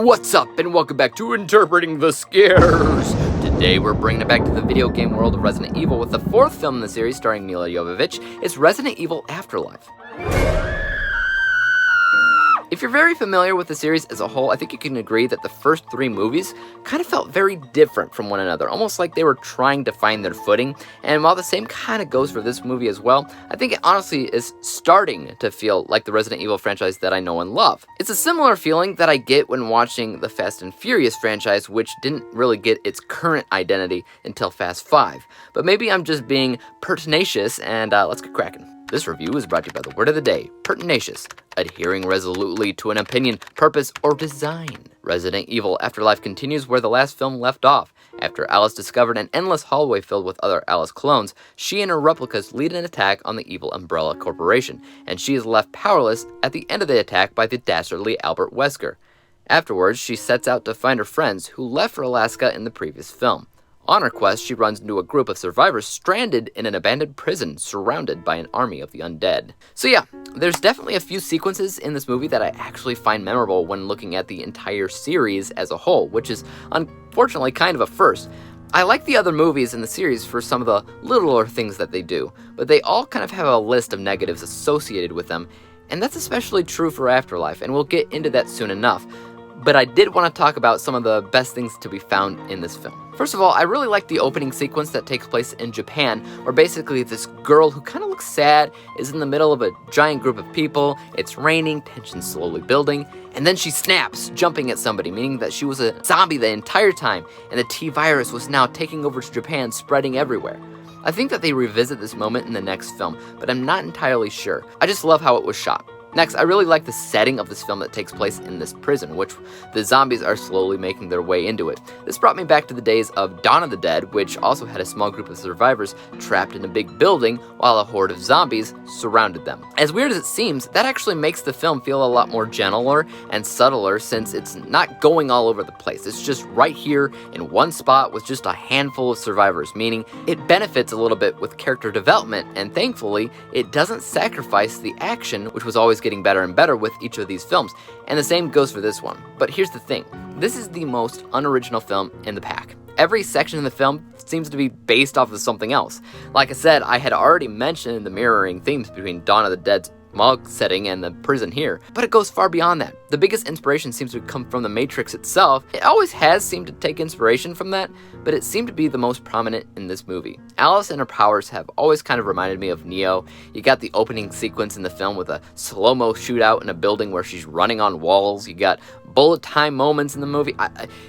What's up, and welcome back to Interpreting the Scares! Today we're bringing it back to the video game world of Resident Evil with the fourth film in the series starring Milla Jovovich. It's Resident Evil Afterlife. If you're very familiar with the series as a whole, I think you can agree that the first three movies kind of felt very different from one another, almost like they were trying to find their footing, and while the same kind of goes for this movie as well, I think it honestly is starting to feel like the Resident Evil franchise that I know and love. It's a similar feeling that I get when watching the Fast and Furious franchise, which didn't really get its current identity until Fast 5, but maybe I'm just being pertinacious, and let's get cracking. This review is brought to you by the word of the day, pertinacious, adhering resolutely to an opinion, purpose, or design. Resident Evil Afterlife continues where the last film left off. After Alice discovered an endless hallway filled with other Alice clones, she and her replicas lead an attack on the evil Umbrella Corporation, and she is left powerless at the end of the attack by the dastardly Albert Wesker. Afterwards, she sets out to find her friends who left for Alaska in the previous film. On her quest, she runs into a group of survivors stranded in an abandoned prison surrounded by an army of the undead. So yeah, there's definitely a few sequences in this movie that I actually find memorable when looking at the entire series as a whole, which is unfortunately kind of a first. I like the other movies in the series for some of the littler things that they do, but they all kind of have a list of negatives associated with them, and that's especially true for Afterlife, and we'll get into that soon enough. But I did want to talk about some of the best things to be found in this film. First of all, I really like the opening sequence that takes place in Japan, where basically this girl who kind of looks sad is in the middle of a giant group of people, it's raining, tension's slowly building, and then she snaps, jumping at somebody, meaning that she was a zombie the entire time, and the T-virus was now taking over to Japan, spreading everywhere. I think that they revisit this moment in the next film, but I'm not entirely sure. I just love how it was shot. Next, I really like the setting of this film that takes place in this prison, which the zombies are slowly making their way into it. This brought me back to the days of Dawn of the Dead, which also had a small group of survivors trapped in a big building while a horde of zombies surrounded them. As weird as it seems, that actually makes the film feel a lot more gentler and subtler since it's not going all over the place. It's just right here in one spot with just a handful of survivors, meaning it benefits a little bit with character development, and thankfully, it doesn't sacrifice the action, which was always getting better and better with each of these films, and the same goes for this one. But here's the thing, this is the most unoriginal film in the pack. Every section in the film seems to be based off of something else. Like I said, I had already mentioned the mirroring themes between Dawn of the Dead's Mog setting and the prison here, but it goes far beyond that. The biggest inspiration seems to come from the Matrix itself. It always has seemed to take inspiration from that, but it seemed to be the most prominent in this movie. Alice and her powers have always kind of reminded me of Neo. You got the opening sequence in the film with a slow-mo shootout in a building where she's running on walls. You got bullet time moments in the movie.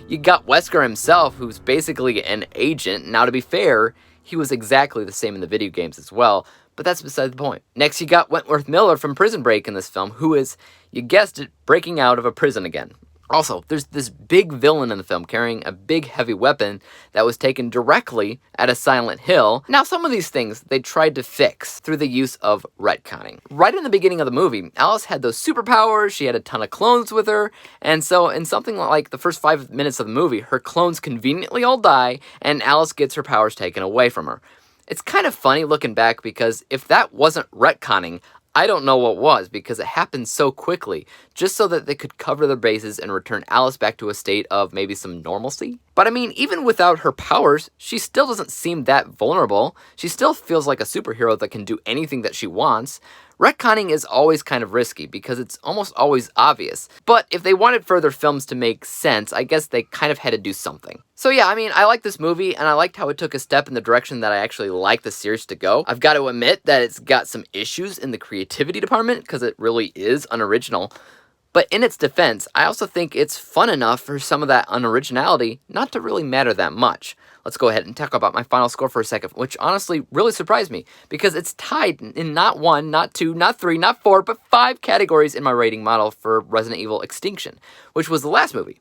You got Wesker himself, who's basically an agent. Now, to be fair, he was exactly the same in the video games as well, but that's beside the point. Next, you got Wentworth Miller from Prison Break in this film, who is, you guessed it, breaking out of a prison again. Also, there's this big villain in the film carrying a big heavy weapon that was taken directly at a Silent Hill. Now, some of these things they tried to fix through the use of retconning. Right in the beginning of the movie, Alice had those superpowers, she had a ton of clones with her, and so in something like the first 5 minutes of the movie, her clones conveniently all die, and Alice gets her powers taken away from her. It's kind of funny looking back because if that wasn't retconning, I don't know what was, because it happened so quickly, just so that they could cover their bases and return Alice back to a state of maybe some normalcy. But I mean, even without her powers, she still doesn't seem that vulnerable. She still feels like a superhero that can do anything that she wants. Retconning is always kind of risky because it's almost always obvious. But if they wanted further films to make sense, I guess they kind of had to do something. So yeah, I mean, I like this movie, and I liked how it took a step in the direction that I actually like the series to go. I've got to admit that it's got some issues in the creativity department because it really is unoriginal. But in its defense, I also think it's fun enough for some of that unoriginality not to really matter that much. Let's go ahead and talk about my final score for a second, which honestly really surprised me, because it's tied in not 1, not 2, not 3, not 4, but 5 categories in my rating model for Resident Evil Extinction, which was the last movie.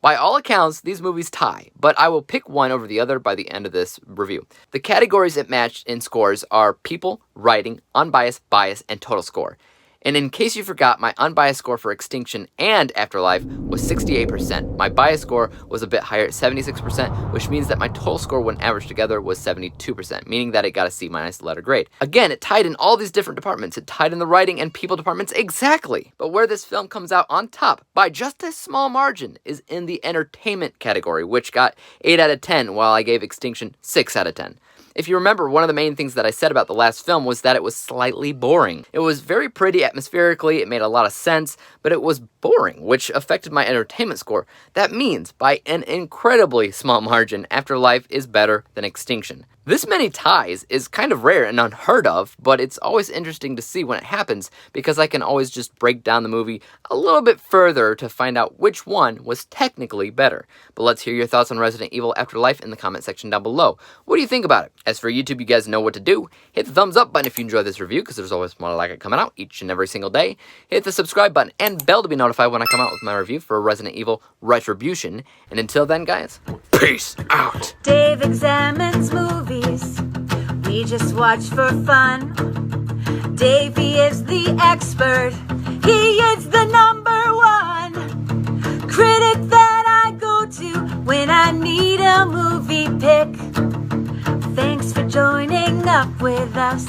By all accounts, these movies tie, but I will pick one over the other by the end of this review. The categories it matched in scores are people, writing, unbiased, bias, and total score. And in case you forgot, my unbiased score for Extinction and Afterlife was 68%. My biased score was a bit higher at 76%, which means that my total score when averaged together was 72%, meaning that it got a C- letter grade. Again, it tied in all these different departments. It tied in the writing and people departments exactly. But where this film comes out on top, by just a small margin, is in the entertainment category, which got 8 out of 10, while I gave Extinction 6 out of 10. If you remember, one of the main things that I said about the last film was that it was slightly boring. It was very pretty atmospherically, it made a lot of sense, but it was boring, which affected my entertainment score. That means, by an incredibly small margin, Afterlife is better than Extinction. This many ties is kind of rare and unheard of, but it's always interesting to see when it happens, because I can always just break down the movie a little bit further to find out which one was technically better. But let's hear your thoughts on Resident Evil Afterlife in the comment section down below. What do you think about it? As for YouTube, you guys know what to do. Hit the thumbs up button if you enjoyed this review, because there's always more like it coming out each and every single day. Hit the subscribe button and bell to be notified when I come out with my review for Resident Evil Retribution. And until then, guys, peace out! Dave examines movies we just watch for fun. Davey is the expert. He is the #1 critic that I go to when I need a movie pick. Thanks for joining up with us.